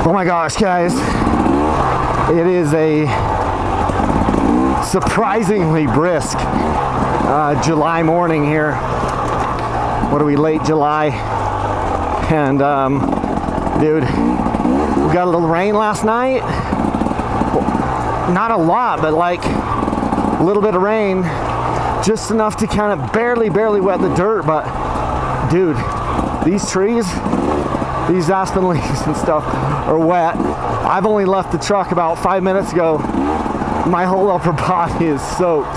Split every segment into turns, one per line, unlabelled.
Oh my gosh, guys. It is a surprisingly brisk July morning here. What are we, late July? And dude, we got a little rain last night. Not a lot, but like a little bit of rain, just enough to kind of barely wet the dirt. But dude, these trees, these aspen leaves and stuff are wet. I've only left the truck about 5 minutes ago. My whole upper body is soaked.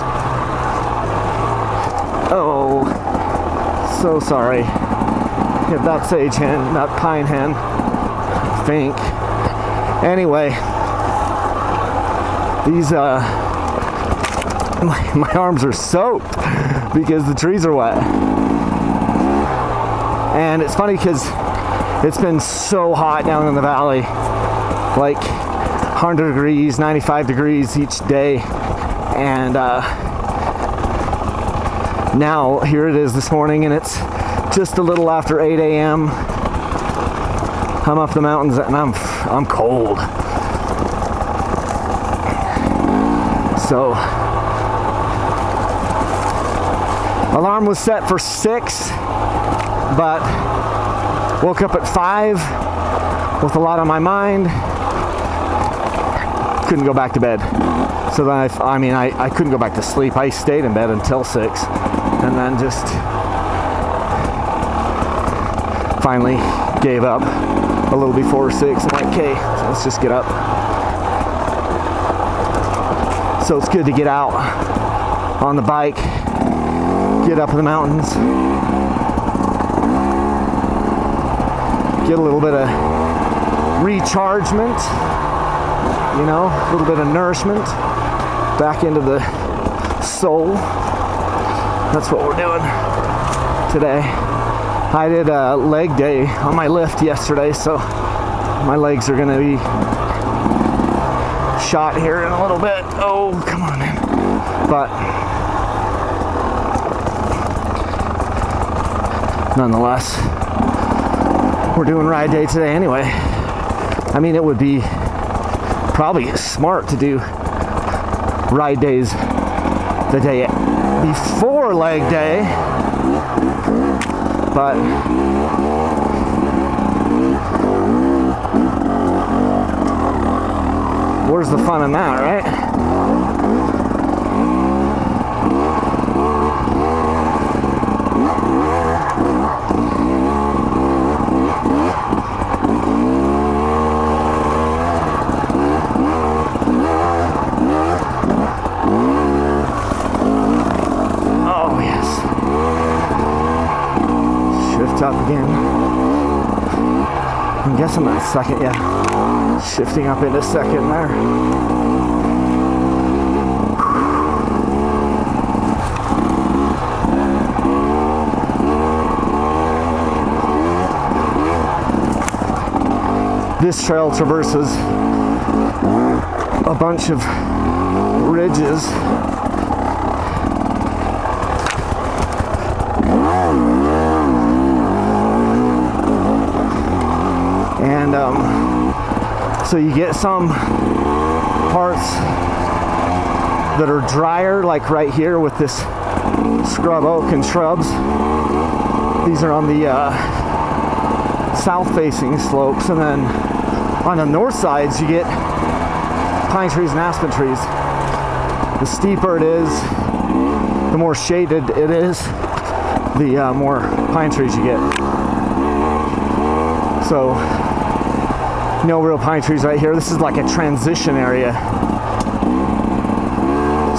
Oh, so sorry. If that sage hen, that pine hen, I think. Anyway, these my arms are soaked because the trees are wet. And it's funny because it's been so hot down in the valley, like 100 degrees, 95 degrees each day. And now here it is this morning, and it's just a little after 8 a.m. I'm up the mountains and I'm cold. So alarm was set for 6, but woke up at 5 with a lot on my mind. Couldn't go back to bed. So then I couldn't go back to sleep. I stayed in bed until 6, and then just finally gave up a little before 6. I'm like, okay, let's just get up. So it's good to get out on the bike, get up in the mountains, get a little bit of rechargement, you know, a little bit of nourishment back into the soul. That's what we're doing today. I did a leg day on my lift yesterday, so my legs are going to be shot here in a little bit. Oh, come on, man. But nonetheless, we're doing ride day today anyway. I mean, it would be probably smart to do ride days the day before leg day, but where's the fun in that, right? Oh, yes. Shift up again. I'm guessing that's second, yeah. Shifting up into second there. This trail traverses a bunch of ridges. And so you get some parts that are drier, like right here with this scrub oak and shrubs. These are on the south-facing slopes, and then on the north sides you get pine trees and aspen trees. The steeper it is, the more shaded it is, the more pine trees you get. So no real pine trees right here. This is like a transition area.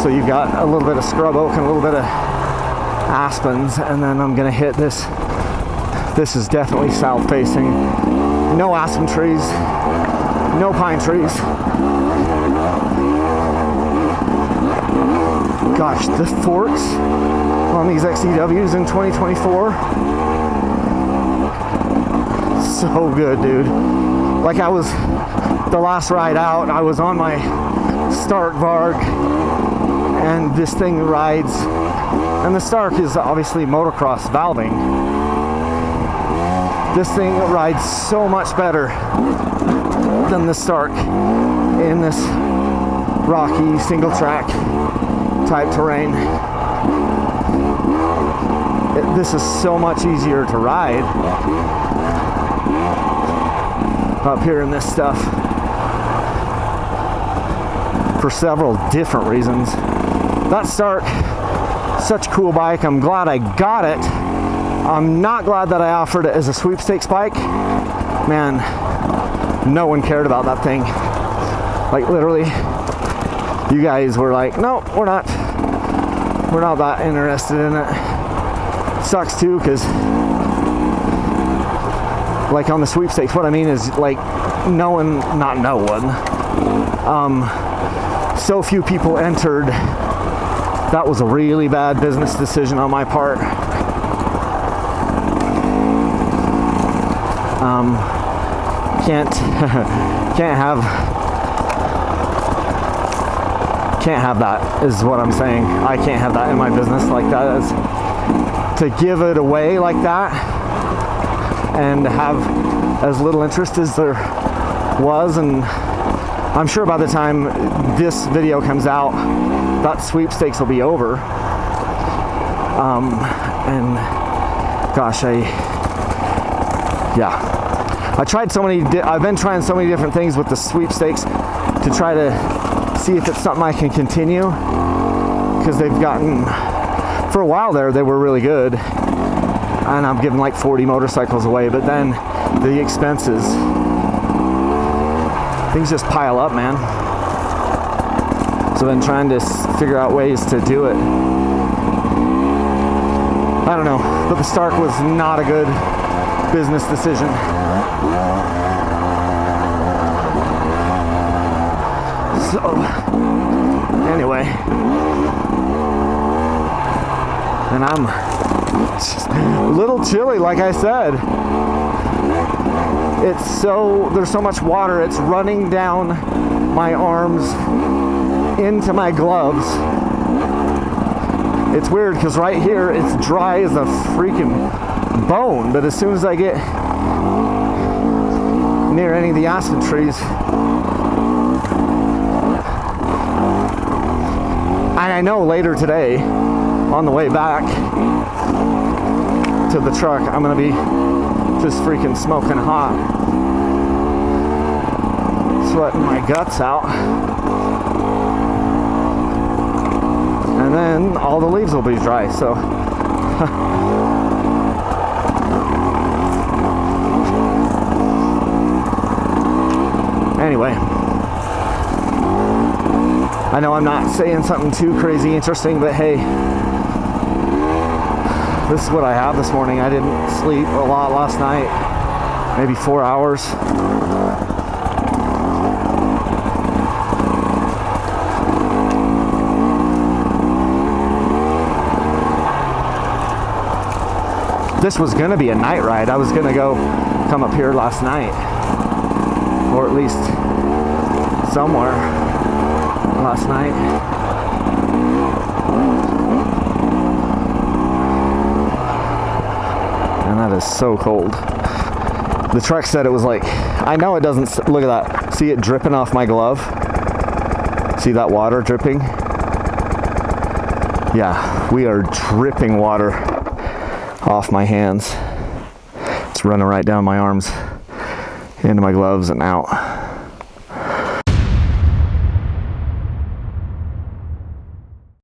So you've got a little bit of scrub oak and a little bit of aspens, and then I'm gonna hit this. This is definitely south facing. No aspen trees, no pine trees. Gosh, the forks on these XCWs in 2024, so good, dude. Like, I was, the last ride out, I was on my Stark Varg, and this thing rides, and the Stark is obviously motocross valving. This thing rides so much better than the Stark in this rocky single track type terrain. This is so much easier to ride up here in this stuff for several different reasons. That Stark, such a cool bike. I'm glad I got it. I'm not glad that I offered it as a sweepstakes bike. Man, no one cared about that thing. Like literally, you guys were like, no, we're not that interested in it. Sucks too, because like on the sweepstakes, what I mean is like not no one. So few people entered. That was a really bad business decision on my part. Can't have that is what I'm saying. I can't have that in my business like that. Is to give it away like that and have as little interest as there was. And I'm sure by the time this video comes out, that sweepstakes will be over. And gosh, I've been trying so many different things with the sweepstakes to try to see if it's something I can continue, because they've gotten, for a while there, they were really good. And I'm giving like 40 motorcycles away, but then the expenses, things just pile up, man. So I've been trying to figure out ways to do it. I don't know, but the Stark was not a good business decision. So, anyway, and I'm just a little chilly, like I said. There's so much water, it's running down my arms into my gloves. It's weird because right here it's dry as a freaking bone, but as soon as I get near any of the aspen trees, and I know later today on the way back to the truck I'm gonna be just freaking smoking hot, sweating my guts out, and then all the leaves will be dry. So anyway, I know I'm not saying something too crazy interesting, but hey, this is what I have this morning. I didn't sleep a lot last night, maybe 4 hours. This was gonna be a night ride. I was gonna come up here last night, or at least somewhere last night. And that is so cold. The truck said it was like, I know it doesn't, look at that. See it dripping off my glove? See that water dripping? Yeah, we are dripping water off my hands. It's running right down my arms, into my gloves and out.